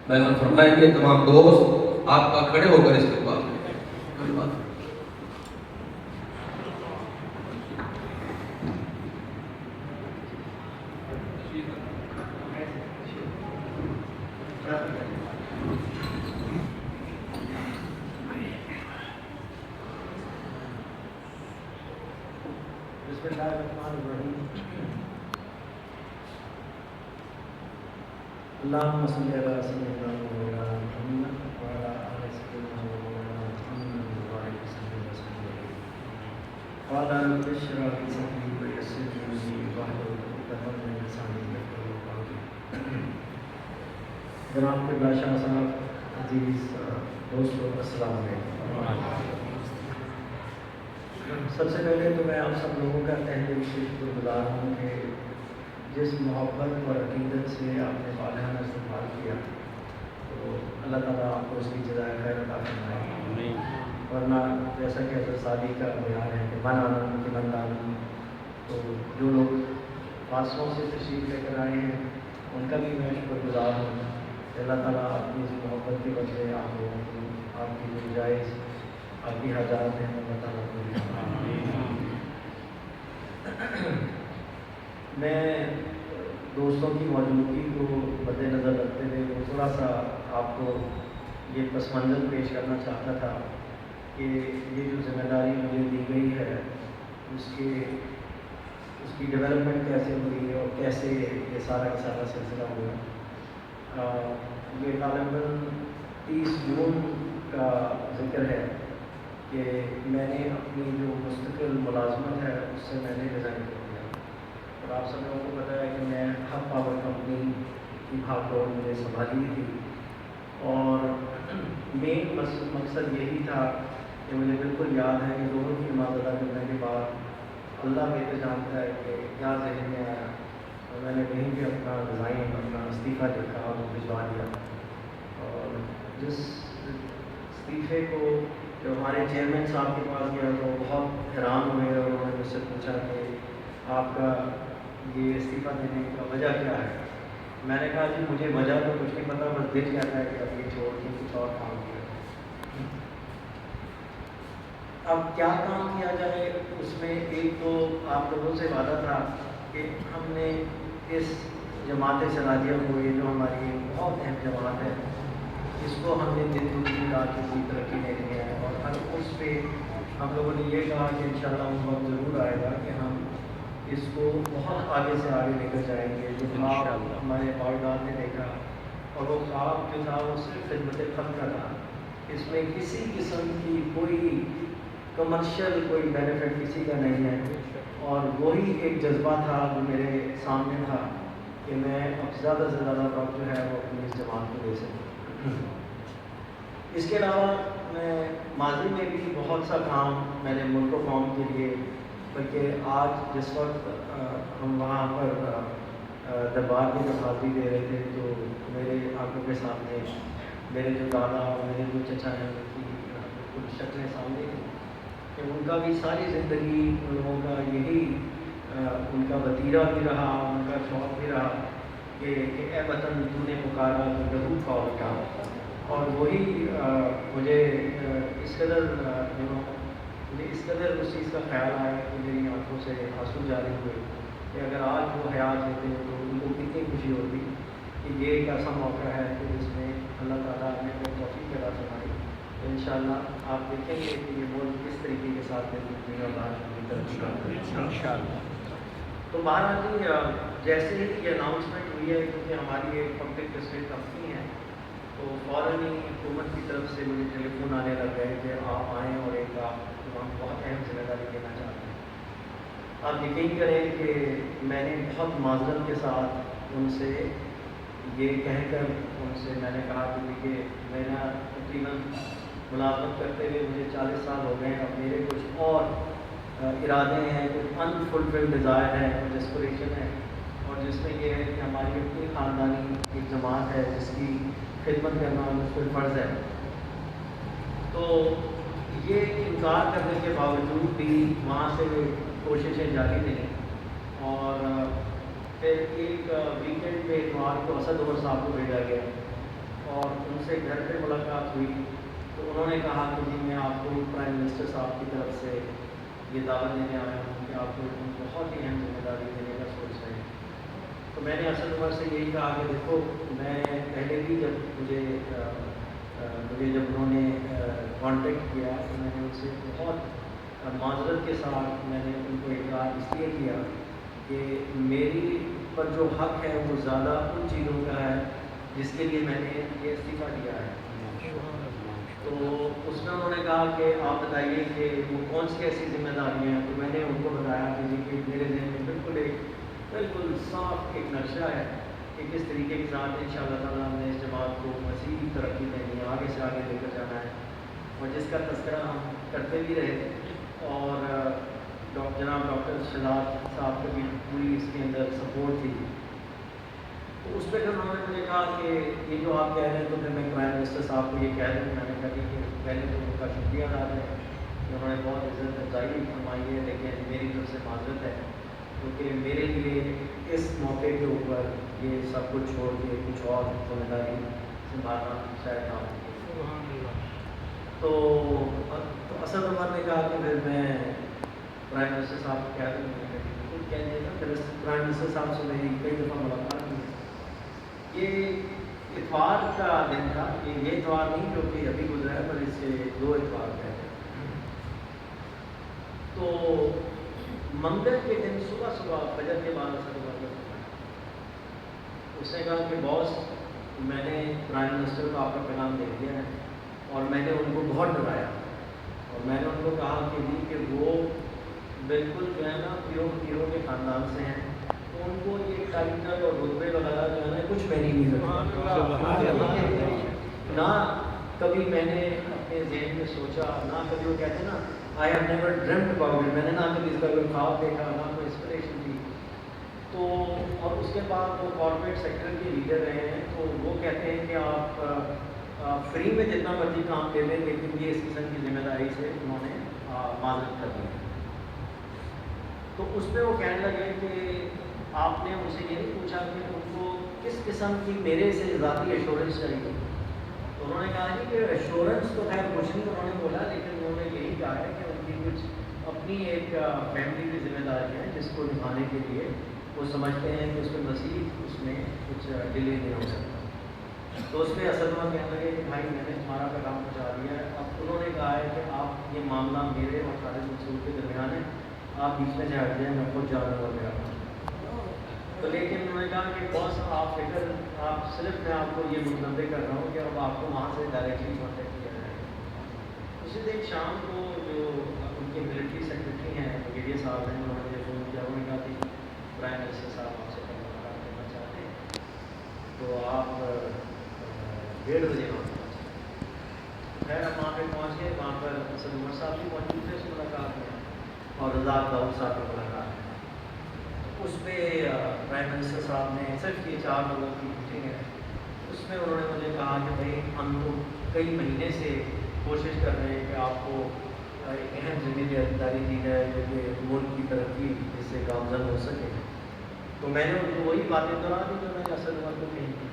بیان فرمائیں گے تمام دوست آپ کا کھڑے ہو کر استقبال کریں. بسم اللہ الرحمن الرحیم. اللہم صلی علی سیدنا مولانا محمد وعلی آل سیدنا مولانا محمد وعلی سیدنا رسول قال رب اشرح لي صدري ويسر لي امري واحلل عقدۃ من لسانی یفقهوا قولی. جناب قبلہ شاہ صاحب، عزیز دوستو، السلام علیکم. سب سے پہلے تو میں آپ سب لوگوں کا تہ دل سے شکر گزار ہوں کہ جس محبت اور عقیدت سے آپ نے والہانہ استقبال کیا، تو اللہ تعالیٰ آپ کو اس کی جزائے خیر عطا فرمائے. ورنہ جیسا کہ حضرت سعدی کا بیان ہے کہ من آنا کہ من دانا، تو جو لوگ فاصلوں سے تشریف لے کر آئے ہیں ان کا بھی میں شکر گزار ہوں کہ اللہ تعالیٰ آپ کی اس محبت کے بدلے آپ لوگوں کو آپ کی جو جائز آپ کی حاجات ہیں اللہ تعالیٰ کو بھی. میں دوستوں کی موجودگی کو مد نظر رکھتے ہوئے تھوڑا سا آپ کو یہ پس منظر پیش کرنا چاہتا تھا کہ یہ جو ذمہ داری مجھے دی گئی ہے اس کی ڈیولپمنٹ کیسے ہوئی ہے اور کیسے یہ سارا کا سارا سلسلہ ہوا. یہ غالباً 30 جون کا ذکر ہے کہ میں نے اپنی جو مستقل ملازمت ہے اس سے میں نے ریزائن کر دیا. اور آپ سب لوگوں کو پتہ ہے کہ میں حق پاور کمپنی کی بھاگ دوڑ مجھے سنبھالی تھی، اور مین مقصد یہی تھا کہ مجھے بالکل یاد ہے کہ ظہر کی نماز ادا کرنے کے بعد اللہ بہتر جانتا ہے کہ کیا ذہن میں آیا، اور میں نے وہیں پہ اپنا ریزائن اپنا استعفیٰ لکھا اور بھجوا دیا. اور جس استعفے کو جو ہمارے چیئرمین صاحب کے پاس گیا تو بہت حیران ہوئے اور انہوں نے مجھ سے پوچھا کہ آپ کا یہ استعفیٰ دینے کا وجہ کیا ہے. میں نے کہا جی مجھے وجہ تو کچھ نہیں پتا، بس دل کہتا ہے کہ اب یہ چھوڑ کے کچھ اور کام کیا. اب کیا کام کیا جائے اس میں ایک تو آپ لوگوں سے وعدہ تھا کہ ہم نے اس جماعت سراجیہ کو، یہ جو ہماری بہت اہم جماعت ہے، اس کو ہم نے دن دن رات کی ترقی دینی ہے. اور ہر اس پہ ہم لوگوں نے یہ کہا کہ انشاءاللہ اس وقت ضرور آئے گا کہ ہم اس کو بہت آگے سے آگے لے کر جائیں گے. جو خواب ہمارے باؤداد نے دیکھا، اور وہ خواب جو تھا وہ صرف خدمت خلق کا تھا، اس میں کسی قسم کی کوئی کمرشل کوئی بینیفٹ کسی کا نہیں ہے. اور وہی ایک جذبہ تھا جو میرے سامنے تھا کہ میں اب زیادہ سے زیادہ وقت جو ہے وہ اپنی اس جماعت کو دے سکوں. اس کے علاوہ میں ماضی میں بھی بہت سا کام میں نے ملک و قوم کے لیے، بلکہ آج جس وقت ہم وہاں پر دربار کی حاضری دے رہے تھے تو میرے آنکھوں کے سامنے میرے جو دادا اور میرے جو چچا ہیں ان کی کچھ شکلیں سامنے تھیں کہ ان کا بھی ساری زندگی ان لوگوں کا یہی ان کا وتیرہ بھی رہا، ان کا شوق بھی رہا کہ اے وطن تو نے پکارا تو لہو کھاؤ کیا. اور وہی مجھے اس قدر مجھے اس قدر اس چیز کا خیال آیا کہ میری آنکھوں سے آنسو جاری ہوئے کہ اگر آج وہ حیات ہوتے تو ان کو کتنی خوشی ہوتی کہ یہ ایک ایسا موقع ہے کہ جس میں اللہ تعالیٰ نے وہ توفیق عطا فرمائی. تو انشاءاللہ آپ دیکھیں گے کہ یہ ملک کس طریقے کے ساتھ ترقی کرتا ہے. تو بہرحال جیسے ہی یہ اناؤنسمنٹ ہوئی ہے، کیونکہ ہماری ایک پبلک لسٹڈ کمپنی ہے، تو فوراً ہی حکومت کی طرف سے مجھے ٹیلی فون آنے لگ گئے کہ آپ آئیں اور ایک آپ ہم بہت اہم ذمہ داری دینا چاہتے ہیں. آپ یقین کریں کہ میں نے بہت معذرت کے ساتھ ان سے یہ کہہ کر ان سے میں نے کہا کہ دیکھیے میرا تقریباً ملازمت کرتے ہوئے مجھے 40 سال ہو گئے ہیں، اب میرے کچھ اور ارادے ہیں، کچھ انفلفلڈ ڈیزائر ہیں، کچھ اسپریشن ہے، اور جس میں یہ ہے کہ ہماری اپنی خاندانی ایک جماعت ہے جس کی خدمت کرنا بالکل فرض ہے. تو یہ انکار کرنے کے باوجود بھی وہاں سے کوششیں جاری رہیں. اور پھر ایک ویکینڈ پہ اتوار کو اسد عمر صاحب کو بھیجا گیا، اور سے گھر پہ ملاقات ہوئی تو انہوں نے کہا کہ جی میں آپ کو پرائم منسٹر صاحب کی طرف سے یہ دعوت دینے آیا ہوں کہ آپ کو بہت ہی اہم ذمہ داری دینے کا سوچ رہے ہیں. تو میں نے اسد عمر سے یہی کہا کہ دیکھو میں پہلے بھی جب مجھے جب انہوں نے کانٹیکٹ کیا تو میں نے ان سے بہت معذرت کے ساتھ میں نے ان کو اقرار اس لیے کیا کہ میری پر جو حق ہے وہ زیادہ ان چیزوں کا ہے جس کے لیے میں نے یہ استعفیٰ دیا ہے. تو اس میں انہوں نے کہا کہ آپ بتائیے کہ وہ کون سی ایسی ذمہ داریاں ہیں. تو میں نے ان کو بتایا کہ جی کہ میرے ذہن میں بالکل صاف ایک نقشہ ہے کہ کس طریقے کے ساتھ ان شاء اللہ تعالیٰ ہم نے اس جماعت کو مزید ترقی دینی ہے, آگے سے آگے لے کر جانا ہے, اور جس کا تذکرہ ہم کرتے بھی رہے. اور جناب ڈاکٹر شہزاد صاحب کو بھی پوری اس کے اندر سپورٹ تھی. تو اس پہ پھر انہوں نے مجھے کہا کہ یہ جو آپ کہہ رہے ہیں تو پھر میں پرائم منسٹر صاحب کو یہ کہہ دوں. میں نے کہا کہ پہلے تو ان کا شکریہ ادا کریں کہ انہوں نے بہت عزت افزائی فرمائی ہے, لیکن میری طرف سے معذرت ہے کیونکہ میرے لیے اس موقع کے اوپر یہ سب کچھ چھوڑ کے کچھ اور ذمہ داری سنبھالنا شاید نہ ہو. تو اسد عمر نے کہا کہ پھر میں پرائم منسٹر صاحب کو کہہ دوں. خود کہہ دیا تھا. پھر پرائم منسٹر صاحب سے میری کئی دفعہ ملاقات ہوئی. یہ اتوار کا دن تھا, یہ اتوار نہیں جو کہ ابھی گزرا ہے پر اس سے 2 اتوار پہلے. تو منگل کے دن صبح فجر کے بعد اسد عمر کو اس نے کہا کہ باس میں نے پرائم منسٹر کو آپ کا پیغام دے دیا ہے اور میں نے ان کو بہت ڈرایا اور میں نے ان کو کہا کہ جی کہ وہ بالکل جو ہے نا پیروں کے خاندان سے ہیں, تو ان کو یہ ٹائٹل اور رتبے وغیرہ جو ہے نا کچھ میں نہیں رکھا. نہ کبھی میں نے اپنے ذہن میں سوچا, نہ کبھی وہ کہتے ہیں نا I have never dreamed about it, میں نے نہ کبھی اس کا کوئی خواب دیکھا, نہ کوئی انسپریشن تھی. تو اور اس کے بعد وہ کارپوریٹ سیکٹر کے لیڈر رہے ہیں, تو وہ کہتے ہیں کہ آپ فری میں جتنا مرضی کام دے لیں, لیکن یہ اس قسم کی ذمہ داری سے انہوں نے معذرت کر دی. تو اس پہ وہ کہنے لگے کہ آپ نے ان سے یہ نہیں پوچھا کہ ان کو کس قسم کی میرے سے ذاتی ایشورنس چاہیے. تو انہوں نے کہا کہ ایشورنس تو خیر کچھ نہیں انہوں نے بولا, لیکن انہوں نے یہی کہا ہے کہ ان کی کچھ اپنی ایک فیملی کی ذمہ داری ہے جس کو نبھانے کے لیے وہ سمجھتے ہیں کہ اس میں مزید اس میں کچھ ڈیلے نہیں ہو سکتا. تو اس میں اسد عمر کہنے لگے کہ بھائی میں نے تمہارا پیغام پہنچا دیا ہے. اب انہوں نے کہا ہے کہ آپ یہ معاملہ میرے اور خالد منصور کے درمیان ہے, آپ بیچ میں سے ہٹ جائیں, میں خود جانا ہوا میرا. تو لیکن انہوں نے کہا کہ باس آپ فکر آپ صرف میں آپ کو یہ متنوع کر رہا ہوں کہ اب آپ کو وہاں سے ڈائریکٹلی کانٹیکٹ کیا جائے گا. اسی دن شام کو جو ان کے ملٹری سیکرٹری ہیں بریگیڈیئر صاحب ہیں, انہوں نے مجھے فون کیا. انہوں نے کہا کہ پرائم منسٹر صاحب آپ سے ملاقات کرنا چاہتے ہیں, تو آپ 1:30 بجے وہاں پہنچے. خیر ہم وہاں پہ پہنچ گئے. وہاں پر اسد عمر صاحب بھی موجود تھے اس ملاقات میں, اور رضا داؤد صاحب کی ملاقات ہے. اس پہ پرائم منسٹر صاحب نے صرف یہ 4 لوگوں کی میٹنگ ہے, اس میں انہوں نے مجھے کہا کہ بھائی ہم لوگ کئی مہینے سے کوشش کر رہے ہیں کہ آپ کو ایک اہم ذمہ داری دی جائے جو کہ ملک کی ترقی جس سے گامزن ہو سکے. تو میں نے ان کو وہی باتیں دہرا دی جو میں نے اسد عمر کو کہی تھی.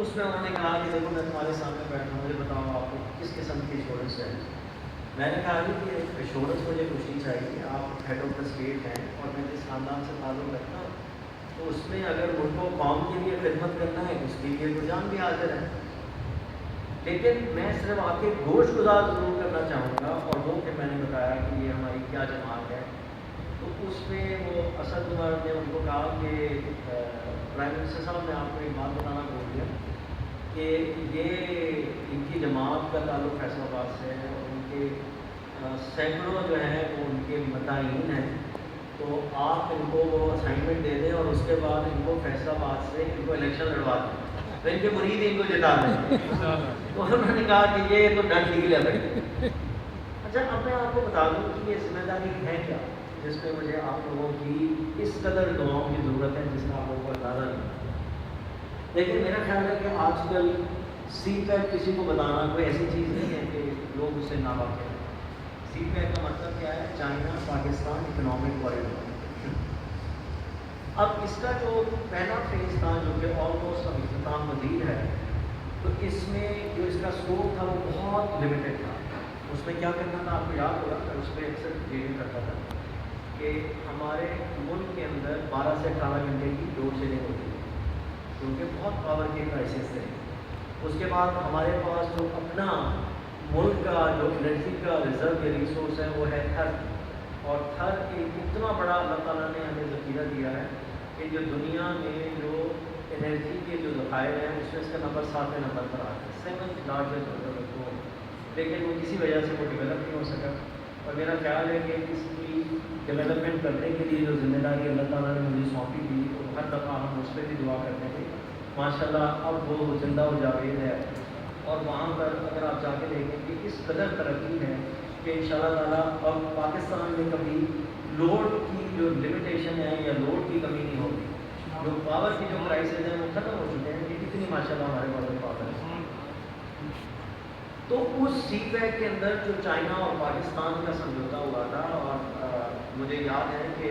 اس میں انہوں نے کہا کہ دیکھو میں تمہارے سامنے بیٹھا ہوں, مجھے بتاؤ آپ کو کس قسم کی ایشورنس چاہیے. میں نے کہا کہ ایشورنس مجھے کچھ نہیں چاہیے, آپ ہیڈ آف دا اسٹیٹ ہیں اور میں جس خاندان سے تعلق رکھتا ہوں تو اس میں اگر ملک و قوم کے لیے خدمت کرنا ہے اس کے لیے تو جان بھی حاضر ہے, لیکن میں صرف آپ کے گوشت گزار ضرور کرنا چاہوں گا. اور وہ پھر میں نے بتایا کہ یہ ہماری کیا جماعت ہے. تو اس میں وہ اسد عمر نے ان کو کہا کہ پرائم منسٹر صاحب نے آپ کو ایک بات بتانا بھول گیا کہ یہ ان کی جماعت کا تعلق فیصل آباد سے ہے اور ان کے سینکڑوں جو ہیں وہ ان کے متعین ہیں. تو آپ ان کو وہ اسائنمنٹ دے دیں اور اس کے بعد ان کو فیصل آباد سے ان کو الیکشن لڑوا دیں, تو ان کے مرید ان کو جتا دیں. تو انہوں نے کہا کہ یہ تو ڈن ڈیل ہے بھائی. اچھا اب میں آپ کو بتا دوں کہ یہ ذمہ داری ہے کیا جس پہ مجھے آپ لوگوں کی اس قدر دعاؤں کی ضرورت ہے جس کا آپ لوگوں کو اندازہ نہیں. لیکن میرا خیال ہے کہ آج کل سی پیک کسی کو بتانا کوئی ایسی چیز نہیں ہے کہ لوگ اسے نہ واقع ہیں. سی پیک کا مطلب کیا ہے؟ China Pakistan economic corridor. اب اس کا جو پہلا فیز تھا جو کہ آلموسٹ اب اختتام پذیر ہے, تو اس میں جو اس کا اسکوپ تھا وہ بہت لمیٹڈ تھا. اس میں کیا کرنا تھا آپ کو یاد ہوگا, میں اس پہ اکثر ڈیلنگ کرتا تھا کہ ہمارے ملک کے اندر 12 سے 18 گھنٹے کی لوڈ شیڈنگ ہوتی ہے کیونکہ بہت پاور کے کرائسس تھے. اس کے بعد ہمارے پاس جو اپنا ملک کا جو انرجی کا ریزرو یا ریسورس ہے وہ ہے تھر. اور تھر ایک اتنا بڑا اللہ تعالیٰ نے ہمیں ذخیرہ دیا ہے کہ جو دنیا میں جو انرجی کے جو ذخائر ہیں اس میں اس کا نمبر 7ویں نمبر پر آتا ہے, 7th لارجسٹ. لیکن وہ کسی وجہ سے وہ ڈیولپ نہیں ہو سکا. اور میرا خیال ہے کہ اس کی ڈیولپمنٹ کرنے کے لیے جو ذمہ داری اللہ تعالیٰ نے مجھے سونپی تھی تو ہر دفعہ ہم اس پہ بھی دعا کرتے تھے. ماشاء اللہ اب وہ زندہ و جاوید ہے, اور وہاں پر اگر آپ جا کے دیکھیں کہ اس قدر ترقی ہے کہ ان شاء اللہ تعالیٰ اب پاکستان میں کبھی لوڈ کی جو لمیٹیشن ہے یا لوڈ کی کمی نہیں ہوگی. جو پاور کی جو کرائسز ہیں وہ ختم ہو چکے ہیں. یہ کتنی ماشاء اللہ ہمارے پاس پاور ہے. تو اس سی پیک کے اندر جو چائنا اور پاکستان کا سمجھوتا ہوا تھا, اور مجھے یاد ہے کہ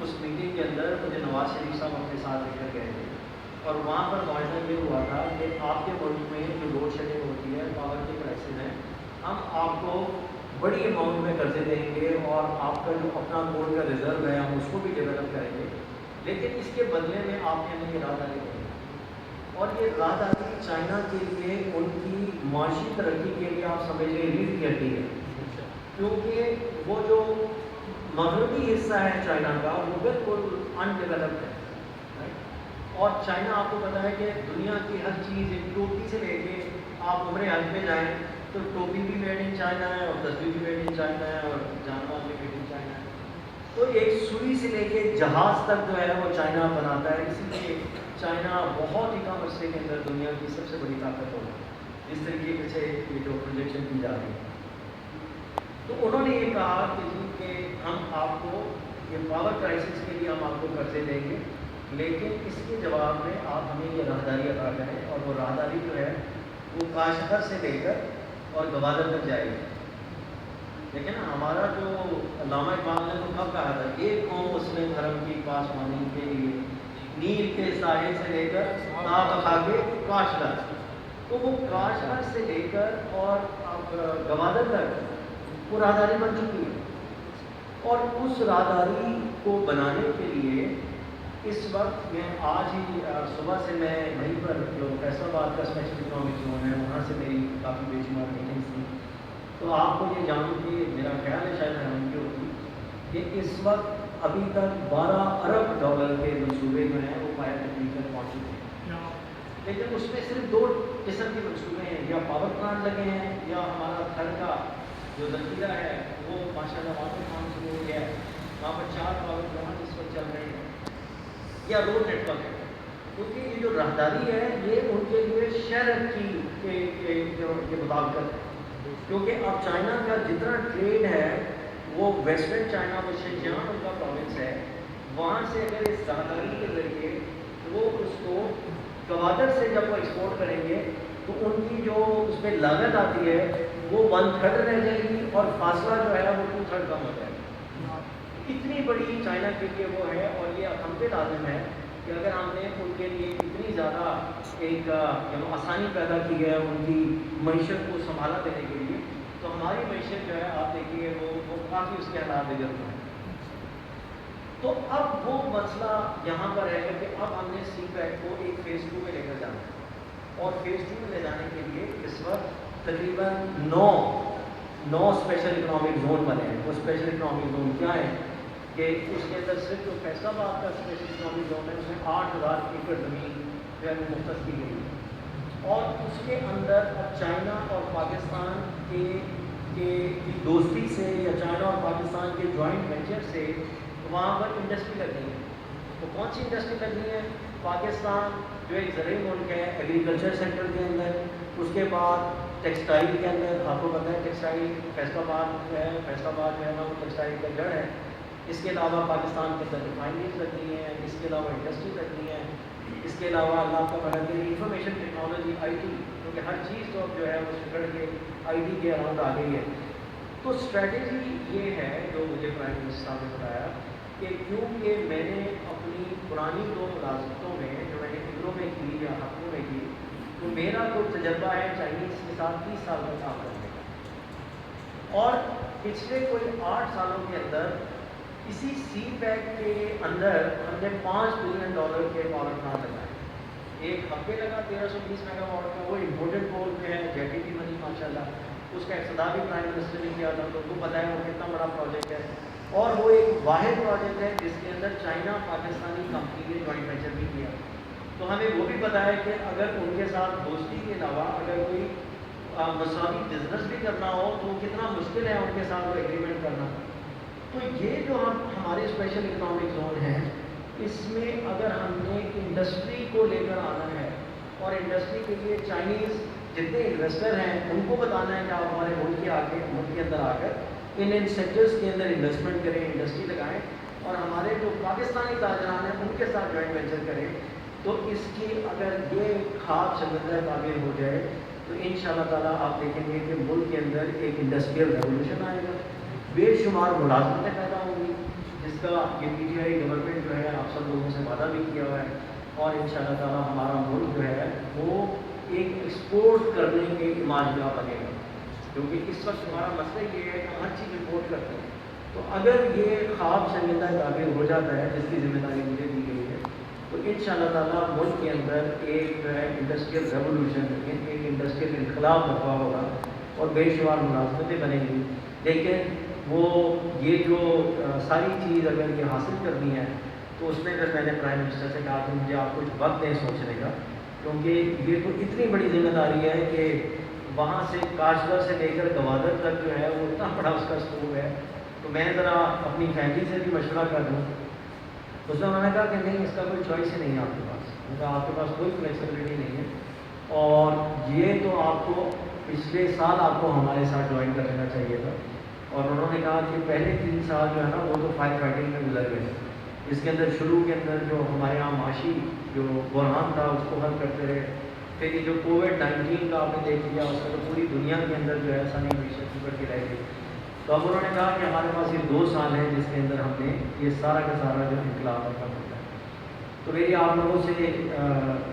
اس میٹنگ کے اندر مجھے نواز شریف صاحب اپنے ساتھ لے کر گئے تھے, اور وہاں پر معاہدہ یہ ہوا تھا کہ آپ کے ملک میں جو لوڈ شیڈنگ ہوتی ہے, پاور کے کرائسز ہیں, ہم آپ کو بڑی اماؤنٹ میں قرضے دیں گے اور آپ کا جو اپنا گولڈ کا ریزرو ہے ہم اس کو بھی ڈیولپ کریں گے, لیکن اس کے بدلے میں آپ نے ہمیں یہ راہداری کریں گے. اور یہ راہداری چائنا کے لیے ان کی معاشی ترقی کے لیے آپ سمجھ لیں ریڑھ کی ہڈی ہے, کیونکہ وہ جو مغربی حصہ ہے چائنا کا وہ بالکل ان ڈیولپڈ ہے. اور چائنا آپ کو پتا ہے کہ دنیا کی ہر چیز, ایک ٹوپی سے لے کے آپ عمر حج پہ جائیں تو ٹوپی بھی میڈ ان چائنا ہے, اور تصویر بھی میڈ ان چائنا ہے, اور جانور بھی میڈ ان چائنا ہے. تو ایک سوئی سے لے کے جہاز تک جو ہے وہ چائنا بناتا ہے. اسی لیے چائنا بہت ہی کم عرصے کے اندر دنیا کی سب سے بڑی طاقت ہوگی, جس طریقے سے یہ جو پروجیکشن کی جا رہی ہے. تو انہوں نے یہ کہا کہ جی کہ ہم آپ کو یہ پاور کرائسس کے لیے ہم آپ کو قرضے دیں گے, لیکن اس کے جواب میں آپ ہمیں یہ راہداری عطا کریں. اور وہ راہداری جو ہے وہ کاشغر سے لے کر اور گوادر تک جائے گی. لیکن ہمارا جو علامہ اقبال نے تو کب کہا تھا, ایک قوم مسلم حرم کی پاسبانی کے لیے نیل کے ساحل سے لے کر آپ کھا کے کاشغر. تو وہ کاشغر سے لے کر اور آپ گوادر تک وہ راہداری بن چکی ہے. اور اس راہداری کو بنانے کے لیے اس وقت میں آج ہی صبح سے میں وہیں پر جو فیصل آباد کا اسپیشل اکنامک زون ہے وہاں سے میری کافی بے شمار میٹنگس تھیں. تو آپ کو یہ جان کے میرا خیال ہے شاید حیران کی ہوگی کہ اس وقت ابھی تک 12 ارب ڈالر کے منصوبے جو ہیں وہ پایا تکمیل تک پہنچ چکے ہیں. لیکن اس میں صرف 2 قسم کے منصوبے ہیں, یا پاور پلانٹ لگے ہیں یا ہمارا گھر کا جو ذخیرہ ہے وہ ماشاء اللہ وہاں پر کام شروع ہو گیا ہے. وہاں پر 4 پاور پلانٹ اس وقت چل رہے ہیں, یا روڈ نیٹ ورک ہے. کیونکہ یہ جو راہداری ہے یہ ان کے لیے شہر کی مطابقت ہے, کیونکہ اب چائنا کا جتنا ٹریڈ ہے وہ ویسٹرن چائنا وہ شنجیانگ ان کا پروونس ہے, وہاں سے اگر اس راہداری کے ذریعے وہ اس کو گوادر سے جب وہ ایکسپورٹ کریں گے تو ان کی جو اس میں لاگت آتی ہے وہ 1/3 رہ جائے گی, اور فاصلہ جو ہے وہ 2/3 کم ہو جائے گا. اتنی بڑی چائنا کے لیے وہ ہے, اور یہ ہم پہ لازم ہے کہ اگر ہم نے ان کے لیے اتنی زیادہ ایک آسانی پیدا کی ہے ان کی معیشت کو سنبھالا دینے کے لیے, تو ہماری معیشت جو ہے آپ دیکھیے وہ کافی اس کے حالات بگڑ رہے ہیں. تو اب وہ مسئلہ یہاں پر ہے کہ اب ہم نے سی پیک کو ایک فیز 2 میں لے کر جانا ہے, اور فیز 2 میں لے جانے کے لیے اس وقت تقریباً 9 اسپیشل اکنامک زون بنے ہیں. وہ اسپیشل اکنامک زون کیا ہے کہ اس کے اندر صرف جو فیصل آباد کا اسپیشل اکنامک زون ہے اس میں 8000 ایکڑ زمین جو ہے وہ مختص کی گئی ہے. اور اس کے اندر اب چائنا اور پاکستان کے دوستی سے یا چائنا اور پاکستان کے جوائنٹ وینچر سے وہاں پر انڈسٹری لگ رہی ہے. تو کون سی انڈسٹری لگ رہی ہے؟ پاکستان جو ایک زرعی ملک ہے, ایگریکلچر سیکٹر کے اندر, اس کے بعد ٹیکسٹائل کے اندر آپ کو پتہ ہے ٹیکسٹائل فیصل آباد ہے, فیصل آباد جو ہے نا وہ ٹیکسٹائل کا جڑ ہے. اس کے علاوہ پاکستان کے اندر ریفائنریز لگتی ہیں, اس کے علاوہ انڈسٹری لگتی ہیں, اس کے علاوہ اللہ کا بڑا کہ انفارمیشن ٹیکنالوجی آئی ٹی, کیونکہ ہر چیز تو جو ہے وہ سکڑ کے آئی ٹی کے اراؤنڈ آ گئی ہے. تو اسٹریٹجی یہ ہے جو مجھے پرائم منسٹر صاحب نے بتایا کہ کیونکہ میں نے اپنی پرانی 2 ملازمتوں میں جو میں نے فکروں میں کی یا حقوں میں کی, تو میرا جو تجربہ ہے چائنیز کے ساتھ 30 سال کا کام کرنے کا، اور پچھلے کوئی 8 سالوں کے اندر اسی سی پیک کے اندر ہم نے $5 بلین کے پاور پلانٹ لگائے. ایک ہفتے لگا 1320 میگا واٹ کا، وہ امپورٹڈ کول پہ ہے، جیٹی بھی بنی ماشاء اللہ. اس کا افتتاح بھی پرائم منسٹر نے کیا تھا، تو ان کو پتہ ہے وہ کتنا بڑا پروجیکٹ ہے. اور وہ ایک واحد پروجیکٹ ہے جس کے اندر چائنا پاکستانی کمپنی نے جوائنٹ وینچر بھی کیا. تو ہمیں وہ بھی پتہ ہے کہ اگر ان کے ساتھ دوستی کے علاوہ اگر کوئی مساوی بزنس بھی کرنا ہو تو کتنا مشکل ہے ان کے ساتھ وہ ایگریمنٹ کرنا. تو یہ جو ہمارے اسپیشل اکنامک زون ہے، اس میں اگر ہم نے انڈسٹری کو لے کر آنا ہے، اور انڈسٹری کے لیے چائنیز جتنے انویسٹر ہیں ان کو بتانا ہے کہ آپ ہمارے ملک کے اندر آ کر ان سیکٹرز کے اندر انویسٹمنٹ کریں، انڈسٹری لگائیں، اور ہمارے جو پاکستانی تاجران ہیں ان کے ساتھ جوائنٹ وینچر کریں. تو اس کی اگر یہ خواب سمندر تعبیر ہو جائے تو ان شاء اللہ تعالیٰ آپ دیکھیں گے کہ ملک کے اندر ایک انڈسٹریل ریولوشن آئے گا، بے شمار ملازمتیں پیدا ہوں گی، جس کا یہ پی ٹی آئی گورنمنٹ جو ہے آپ سب لوگوں سے وعدہ بھی کیا ہوا ہے. اور ان شاء اللہ تعالیٰ ہمارا ملک جو ہے وہ ایک ایکسپورٹ کرنے کے ماجرا بنے گا، کیونکہ اس وقت ہمارا مسئلہ یہ ہے کہ ہر چیز امپورٹ کرتے ہیں. تو اگر یہ خواب شرمندہ تعبیر ہو جاتا ہے، جس کی ذمہ داری مجھے دی گئی ہے، تو ان شاء اللہ تعالیٰ ملک کے اندر ایک جو ہے انڈسٹریل ریولوشن، ایک انڈسٹریل انقلاب برپا ہوگا اور بے شمار ملازمتیں بنیں گی. لیکن وہ یہ جو ساری چیز اگر یہ حاصل کرنی ہے تو اس میں پھر میں نے پرائم منسٹر سے کہا کہ مجھے آپ کچھ وقت دیں سوچنے کا، کیونکہ یہ تو اتنی بڑی ذمہ داری ہے کہ وہاں سے کاشتکار سے لے کر گوادر تک جو ہے وہ اتنا بڑا اس کا اسکوپ ہے. تو میں ذرا اپنی فیملی سے بھی مشورہ کر دوں. اس میں انہوں نے کہا کہ نہیں، اس کا کوئی چوائس ہی نہیں ہے آپ کے پاس، کیونکہ آپ کے پاس کوئی فلیکسیبلٹی نہیں ہے، اور یہ تو آپ کو پچھلے سال آپ کو ہمارے ساتھ جوائن کر لینا چاہیے تھا. اور انہوں نے کہا کہ پہلے 3 سال جو ہے نا وہ تو فائر فائٹنگ میں گزر گئے. اس کے اندر شروع کے اندر جو ہمارے یہاں معاشی جو بحران تھا اس کو حل کرتے رہے. پھر یہ جو کووڈ-19 کا آپ نے دیکھ لیا، اس میں تو پوری دنیا کے اندر جو ہے سانی معیشت ابھر کے رہ گئی. تو اب انہوں نے کہا کہ ہمارے پاس یہ 2 سال ہیں جس کے اندر ہم نے یہ سارا کا سارا جو انقلاب ختم ہوتا ہے. تو میری آپ لوگوں سے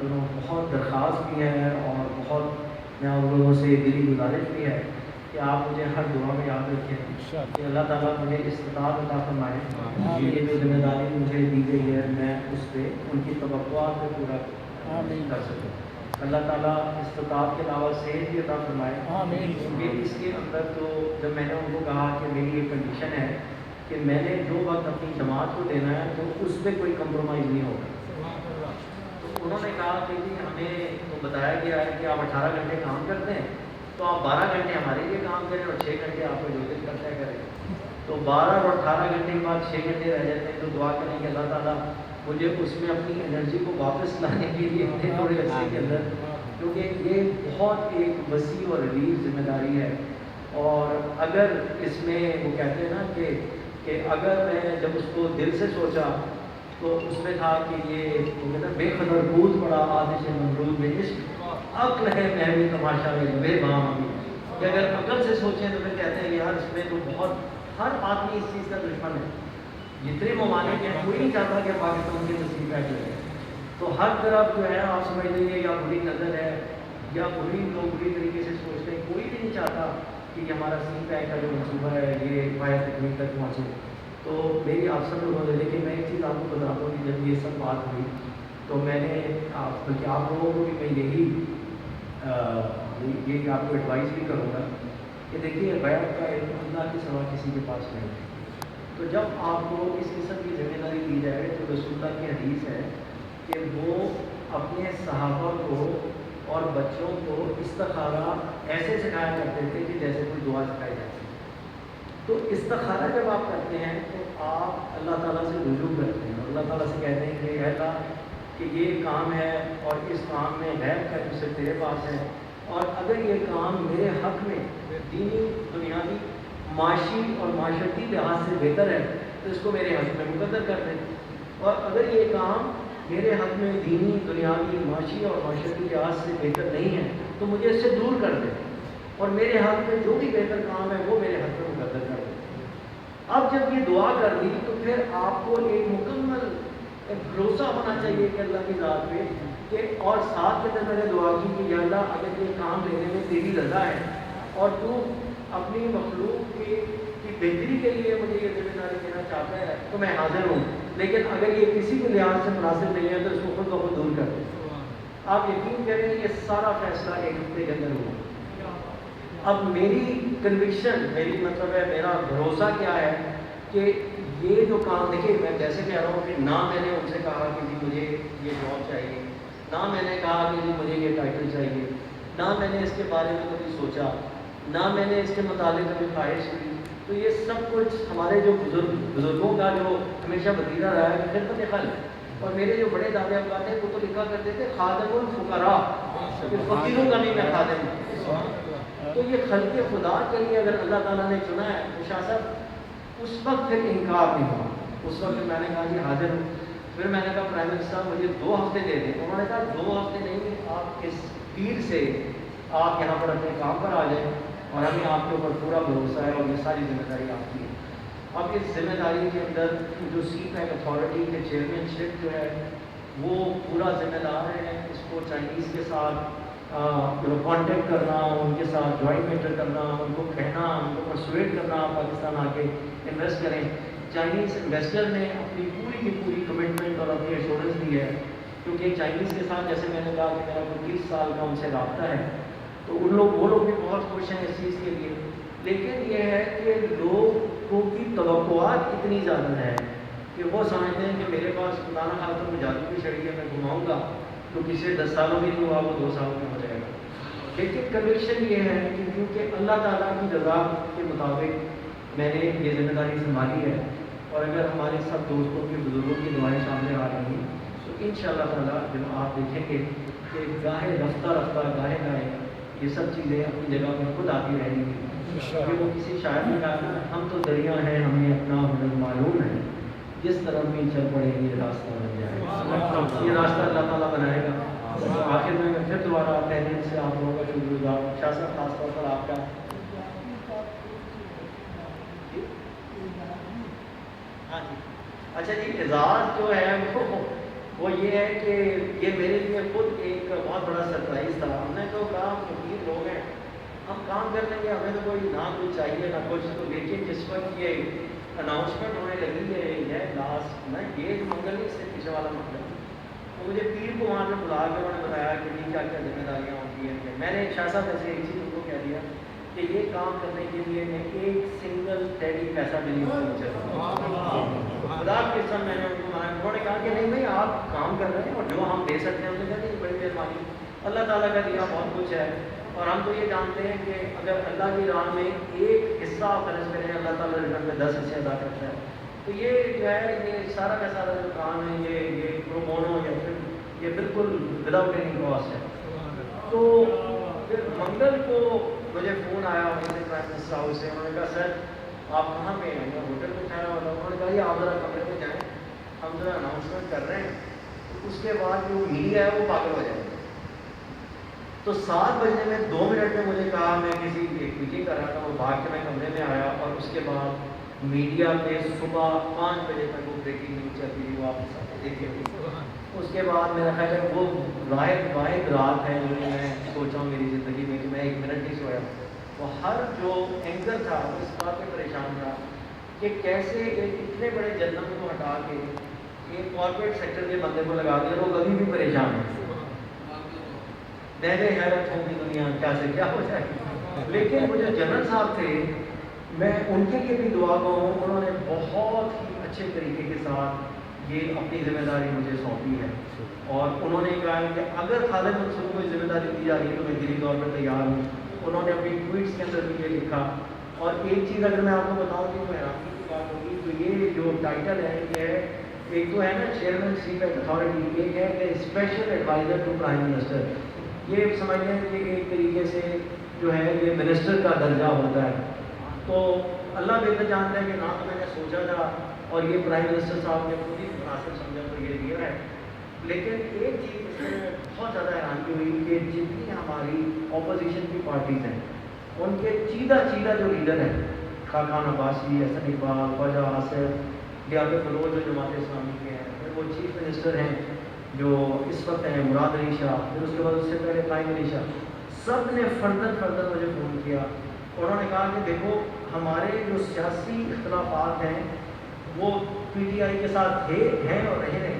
بہت درخواست بھی ہے، اور بہت میں آپ لوگوں سے دلی گزارش بھی ہے کہ آپ مجھے ہر دعا میں یاد رکھیں کہ اللہ تعالیٰ مجھے استطاعت عطا فرمائے. یہ جو ذمہ داری مجھے دی گئی ہے میں اس پہ ان کی توقعات کو پورا کر سکوں. اللہ تعالیٰ استطاعت کے علاوہ صحت بھی عطا فرمائے. کیونکہ اس کے اندر تو جب میں نے ان کو کہا کہ میری ایک کنڈیشن ہے کہ میں نے جو وقت اپنی جماعت کو دینا ہے تو اس پہ کوئی کمپرومائز نہیں ہوگا. تو انہوں نے کہا کہ جی ہمیں تو بتایا گیا ہے کہ آپ 18 گھنٹے کام کرتے ہیں، تو آپ 12 گھنٹے ہمارے لیے کام کریں اور 6 گھنٹے آپ کو جو دن کرتا ہے کریں. تو 12 اور 18 گھنٹے کے بعد 6 گھنٹے رہ جاتے ہیں. تو دعا کریں کہ اللہ تعالیٰ مجھے اس میں اپنی انرجی کو واپس لانے کے لیے تھوڑے عرصے کے اندر، کیونکہ یہ بہت ایک وسیع اور عریض ذمہ داری ہے. اور اگر اس میں وہ کہتے ہیں نا کہ اگر میں جب اس کو دل سے سوچا تو اس میں تھا کہ یہ وہ کہتے ہیں بے قدر بود پڑا آتش ممرود میں عشق عقل ہے محوی تماشا میں بے بام ابھی. کہ اگر عقل سے سوچیں تو پھر کہتے ہیں کہ یار اس میں تو بہت ہر آدمی اس چیز کا دشمن ہے. جتنے ممالک ہیں کوئی نہیں چاہتا کہ پاکستان کے نصیب پیٹ لگے. تو ہر طرف جو ہے آپ سمجھ لیجیے یا بری نظر ہے یا لوگ بری طریقے سے سوچتے ہیں. کوئی بھی نہیں چاہتا کہ ہمارا سی پیک کا جو منصوبہ ہے یہ پائے تکمیل تک پہنچے. تو میری آپ سب لوگوں نے، لیکن میں ایک چیز آپ کو بتاتا ہوں کہ جب یہ سب بات ہوئی تو میں نے بلکہ آپ لوگوں کو بھی میں یہی یہ آپ کو ایڈوائز بھی کروں گا کہ دیکھیے غیب کا علم اللہ کے سوا کسی کے پاس نہیں ہے. تو جب آپ کو اس قسم کی ذمہ داری دی جائے تو رسول اللہ کی حدیث ہے کہ وہ اپنے صحابہ کو اور بچوں کو استخارہ ایسے سکھایا کرتے تھے کہ جیسے کوئی دعا سکھائی جاتی ہے. تو استخارہ جب آپ کرتے ہیں تو آپ اللہ تعالیٰ سے رجوع کرتے ہیں اور اللہ تعالیٰ سے کہتے ہیں کہ اے اللہ کہ یہ کام ہے اور اس کام میں غیب کا علم صرف تیرے پاس ہے، اور اگر یہ کام میرے حق میں دینی دنیاوی معاشی اور معاشرتی لحاظ سے بہتر ہے تو اس کو میرے حق میں مقدر کر دیں، اور اگر یہ کام میرے حق میں دینی دنیاوی معاشی اور معاشرتی لحاظ سے بہتر نہیں ہے تو مجھے اس سے دور کر دیں، اور میرے حق میں جو بھی بہتر کام ہے وہ میرے حق میں مقدر کر دیں. اب جب یہ دعا کر دی تو پھر آپ کو ایک مکمل بھروسہ ہونا چاہیے کہ اللہ کی ذات پہ کہ اور ساتھ کے اندر میں نے دعا کی کہ یا اللہ اگر یہ کام لینے میں تیری رضا ہے اور تو اپنی مخلوق کی بہتری کے لیے مجھے یہ ذمہ داری دینا چاہتا ہے تو میں حاضر ہوں، لیکن اگر یہ کسی بھی لحاظ سے مناسب نہیں ہے تو اس کو خود بخود دور کر دیں۔ آپ یقین کریں یہ سارا فیصلہ ایک ہفتے کے اندر ہوا۔ اب میری کنوکشن، میری مطلب ہے میرا بھروسہ کیا ہے کہ یہ جو کام دیکھیے، میں جیسے کہہ رہا ہوں کہ نہ میں نے ان سے کہا کہ جی مجھے یہ جاب چاہیے، نہ میں نے کہا کہ جی مجھے یہ ٹائٹل چاہیے، نہ میں نے اس کے بارے میں کبھی سوچا، نہ میں نے اس کے متعلق کبھی خواہش کی۔ تو یہ سب کچھ ہمارے جو بزرگوں کا جو ہمیشہ وتیرہ رہا ہے کہ خدمت خلق، اور میرے جو بڑے دادے ابا تھے وہ تو لکھا کرتے تھے خادم الفقراء، کہ فقیروں کا بھی میں خادم ہوں۔ تو یہ خلق خدا کے لیے اگر اللہ تعالیٰ نے چنا ہے تو شاہ صاحب اس وقت پھر انکار نہیں ہوا۔ اس وقت میں نے کہا جی حاضر ہوں۔ پھر میں نے کہا پرائم منسٹر صاحب مجھے 2 ہفتے دے دیں۔ انہوں نے کہا 2 ہفتے نہیں، آپ اس پیر سے آپ یہاں پر اپنے کام پر آ جائیں اور ہمیں آپ کے اوپر پورا بھروسہ ہے اور یہ ساری ذمہ داری آپ کی ہے۔ اب اس ذمہ داری کے اندر جو سیپ ایک اتھارٹی کے چیئرمین شپ جو ہے وہ پورا ذمہ دار ہے۔ اس کو چائنیز کے ساتھ کانٹیکٹ کرنا، ان کے ساتھ جوائنٹ وینچر کرنا، ان کو کہنا، ان کو پرسویٹ کرنا پاکستان آ کے انویسٹ کریں۔ چائنیز انویسٹر نے اپنی پوری کی پوری کمٹمنٹ اور اپنی ایشورنس دی ہے، کیونکہ چائنیز کے ساتھ جیسے میں نے کہا کہ میرا 30 سال کا ان سے رابطہ ہے، تو وہ لوگ بھی بہت خوش ہیں اس چیز کے لیے۔ لیکن یہ ہے کہ لوگوں کی توقعات اتنی زیادہ ہے کہ وہ سمجھتے ہیں کہ میرے پاس خدا نہ خواستہ میں جادو کی چھڑی ہے، میں گھماؤں گا تو کسی 10 سالوں میں نہیں ہوا، وہ 2 سالوں میں ہو جائے گا۔ لیکن کنوکشن یہ ہے کہ کیونکہ اللہ تعالیٰ کی رضا کے مطابق میں نے یہ ذمہ داری سنبھالی ہے، اور اگر ہمارے سب دوستوں کے بزرگوں کی دعائیں سامنے آ رہی ہیں تو انشاءاللہ تعالیٰ جب آپ دیکھیں گے کہ گاہے رفتہ رفتہ گاہے یہ سب چیزیں اپنی جگہ پر خود آتی رہیں گی۔ کہ وہ کسی شاعر نے کہا ہم تو دریا ہیں ہمیں اپنا ہنر معلوم ہے، جس طرف بھی چل پڑے یہ راستہ بن جائے گا۔ یہ راستہ اللہ تعالیٰ بنائے گا۔ آخر میں پھر دوبارہ تحریر سے آپ لوگوں کا شکر گزار، شاہ صاحب خاص طور پر آپ کا۔ ہاں جی، اچھا جی، اعزاز جو ہے وہ یہ ہے کہ یہ میرے لیے خود ایک بہت بڑا سرپرائز تھا۔ ہم نے تو کہا فقیر لوگ ہیں، ہم کام کر لیں گے، ہمیں تو کوئی نہ کچھ چاہیے نہ کچھ، تو لیکن جس وقت یہ اناؤنسمنٹ ہونے لگی ہے یہ لاسٹ میں یہ منگل نہیں، اس سے پیچھے والا منگل، تو مجھے پیر کو وہاں سے بلا کے انہوں نے بتایا کہ جی کیا کیا ذمہ داریاں ہوتی ہیں۔ میں نے شاہ صاحب ایسے ایک چیز ان کو کہہ دیا کہ یہ کام کرنے کے لیے میں ایک سنگل ٹیڈی پیسہ بھی نہیں چاہتا۔ خدا کے قسم میں نے ان کو منع، انہوں نے کہا کہ نہیں بھائی آپ کام کر رہے ہیں اور جو ہم دے سکتے ہیں اسے کہتے ہیں بڑی مہربانی، اللہ تعالیٰ کا دیا بہت کچھ ہے، اور ہم تو یہ جانتے ہیں کہ اگر اللہ کی راہ میں ایک حصہ خرچ کریں اللہ تعالیٰ ریٹرن میں 10 حصے ادا کرتا ہے۔ تو یہ جو ہے یہ سارا کا سارا جو کام ہے یہ پرو بونو یا پھر یہ بالکل وداؤٹ اینی کاسٹ ہے۔ تو پھر منگل کو مجھے فون آیا وہیں سے پرائم منسٹر ہاؤس سے، انہوں نے کہا سر آپ کہاں پہ ہیں؟ میں ہوٹل میں ٹھہرا ہوا تھا۔ انہوں نے کہا یہ آپ ذرا کمرے میں جائیں، ہم ذرا اناؤنسمنٹ کر رہے ہیں، اس کے بعد جو میڈیا ہے وہ پاگل ہو جائے گا۔ تو 7 بجنے میں 2 منٹ میں مجھے کہا، میں کسی ایک میٹنگ کر رہا تھا، وہ بھاگ کے میں کمرے میں آیا، اور اس کے بعد میڈیا پہ صبح 5 بجے تک وہ بریکنگ نیوز چلتی تھی، وہ آپ کے ساتھ دیکھے تھے۔ اس کے بعد میرا خیال ہے وہ واحد رات ہے جو میں سوچا ہوں میری زندگی میں کہ میں 1 منٹ نہیں سویا۔ وہ ہر جو اینکر تھا وہ اس بات پہ پریشان تھا کہ کیسے ایک اتنے بڑے جنرل کو ہٹا کے ایک کارپوریٹ سیکٹر کے بندے کو لگا دیا، وہ کبھی بھی پریشان ہے۔ میں نے حیرت ہوگی دنیا کیا سے کیا ہو جائے۔ لیکن وہ جو جنرل صاحب تھے، میں ان کے لیے بھی دعا کروں، انہوں نے بہت ہی اچھے طریقے کے ساتھ یہ اپنی ذمہ داری مجھے سونپی ہے، اور انہوں نے کہا کہ اگر خالد منصور کو ذمہ داری دی جا رہی ہے تو میں دلی طور پر تیار ہوں۔ انہوں نے اپنی ٹویٹس کے اندر بھی یہ لکھا۔ اور ایک چیز اگر میں آپ کو بتاؤں کہ حیرانی کی بات ہوگی تو یہ جو ٹائٹل ہے یہ ہے، ایک تو ہے نا چیئرمین چیف اتھارٹی، ایک ہے کہ special adviser to prime minister. یہ سمجھ لیں کہ ایک طریقے سے جو ہے یہ منسٹر کا درجہ ہوتا ہے۔ تو اللہ بہتر جانتا ہے کہ نہ تو میں نے سوچا تھا، اور یہ پرائم منسٹر صاحب نے خود ہی مناسب سمجھا تو یہ دیا ہے۔ لیکن ایک چیز اس میں بہت زیادہ حیرانی ہوئی کہ جتنی ہماری اپوزیشن کی پارٹیز ہیں ان کے چیدہ جو لیڈر ہیں، خاقان عباسی، حسن اقبال، خواجہ آصف، لیاقت بلوچ جو جماعت اسلامی کے ہیں، پھر وہ چیف منسٹر ہیں جو اس وقت ہیں مراد علی شاہ، پھر اس کے بعد اس سے پہلے قائم علی شاہ، سب نے فردر مجھے فون کیا. انہوں نے کہا کہ دیکھو ہمارے جو سیاسی اختلافات ہیں وہ پی ٹی آئی کے ساتھ ہیں اور رہیں گے،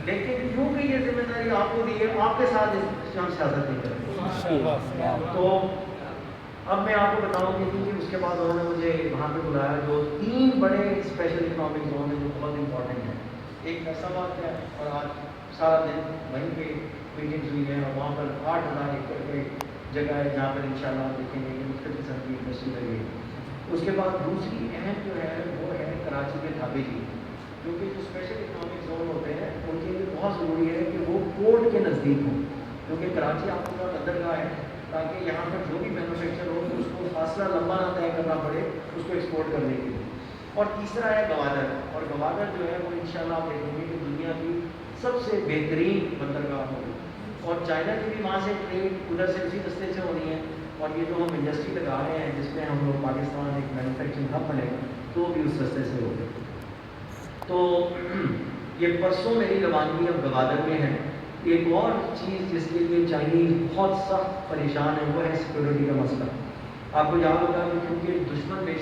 لیکن کیونکہ یہ ذمہ داری آپ کو دی ہے آپ کے ساتھ ہم سیاست نہیں کریں. تو اب میں آپ کو بتاؤں کہ اس کے بعد انہوں نے مجھے وہاں پہ بلایا جو 3 بڑے اسپیشل اکنامک زون ہیں جو بہت امپورٹنٹ ہیں. ایک فیصل آباد ہے اور آج سارا دن وہیں پہ میٹنگز ہوئی ہیں اور وہاں پر 8,000 ایکڑ کی جگہ ہے جہاں پر انشاءاللہ دیکھیں گے کہ مختلف قسم کی انڈسٹری لگے گی. اس کے بعد دوسری اہم جو ہے وہ ہے کراچی کے ڈھابے کی، کیونکہ جو اسپیشل اکنامک زون ہوتے ہیں ان کے لیے بہت ضروری ہے کہ وہ پورٹ کے نزدیک ہوں، کیونکہ کراچی آپ کو بہت بندرگاہ ہے تاکہ یہاں پر جو بھی مینوفیکچر ہو اس کو فاصلہ لمبا نہ طے کرنا پڑے اس کو ایکسپورٹ کرنے کے لیے. اور تیسرا ہے گوادر، اور گوادر جو ہے وہ انشاءاللہ آپ دیکھیں گے کہ دنیا کی سب سے بہترین بندرگاہ ہوگی اور چائنا کی بھی وہاں سے ٹریڈ ادھر سے اسی رستے سے ہونی ہے. اور یہ جو ہم انڈسٹری لگا رہے ہیں جس میں ہم لوگ پاکستان ایک مینوفیکچرنگ ہب بنے گا تو وہ بھی اس رستے سے ہوگی. تو یہ پرسوں میری روانگی اب گوادر میں ہے. ایک اور چیز جس کے لیے چائنیز بہت سخت پریشان ہے وہ ہے سیکورٹی کا مسئلہ. آپ کو یاد ہوگا کہ کیونکہ دشمن بے